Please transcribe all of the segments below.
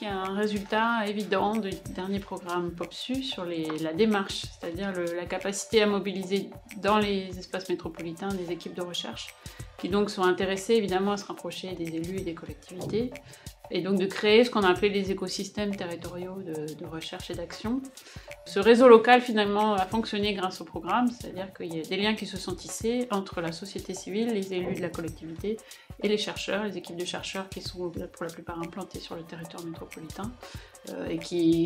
qu'il y a un résultat évident du dernier programme POPSU sur la démarche, c'est-à-dire la capacité à mobiliser dans les espaces métropolitains des équipes de recherche, qui donc sont intéressées évidemment à se rapprocher des élus et des collectivités, et donc de créer ce qu'on a appelé les écosystèmes territoriaux de recherche et d'action. Ce réseau local finalement a fonctionné grâce au programme, c'est-à-dire qu'il y a des liens qui se sont tissés entre la société civile, les élus de la collectivité et les chercheurs, les équipes de chercheurs qui sont pour la plupart implantés sur le territoire métropolitain, et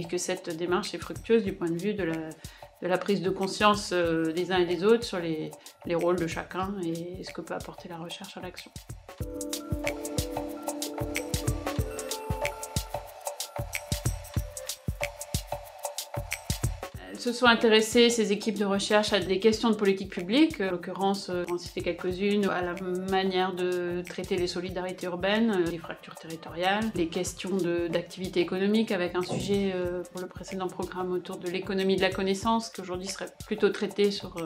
que cette démarche est fructueuse du point de vue de la prise de conscience des uns et des autres sur les rôles de chacun et ce que peut apporter la recherche à l'action. Se sont intéressées, ces équipes de recherche, à des questions de politique publique, en l'occurrence, on en citer quelques-unes, à la manière de traiter les solidarités urbaines, les fractures territoriales, les questions d'activité économique, avec un sujet pour le précédent programme autour de l'économie de la connaissance, qui aujourd'hui serait plutôt traité sur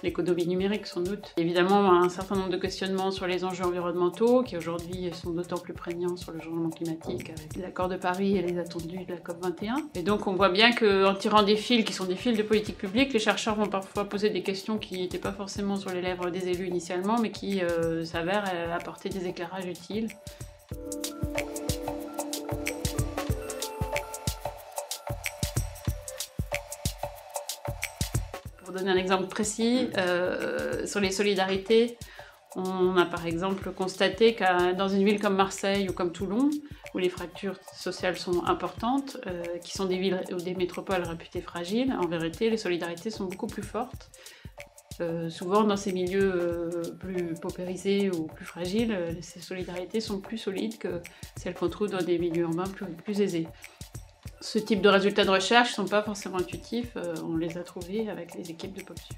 l'économie numérique sans doute. Évidemment, un certain nombre de questionnements sur les enjeux environnementaux, qui aujourd'hui sont d'autant plus prégnants sur le changement climatique, avec l'accord de Paris et les attendus de la COP21. Et donc on voit bien qu'en tirant des fils qui sont des fils de politique publique, les chercheurs vont parfois poser des questions qui n'étaient pas forcément sur les lèvres des élus initialement, mais qui s'avèrent apporter des éclairages utiles. Pour donner un exemple précis, sur les solidarités, on a par exemple constaté que dans une ville comme Marseille ou comme Toulon, où les fractures sociales sont importantes, qui sont des villes ou des métropoles réputées fragiles, en vérité, les solidarités sont beaucoup plus fortes. Souvent, dans ces milieux plus paupérisés ou plus fragiles, ces solidarités sont plus solides que celles qu'on trouve dans des milieux urbains plus aisés. Ce type de résultats de recherche ne sont pas forcément intuitifs, on les a trouvés avec les équipes de POPSU.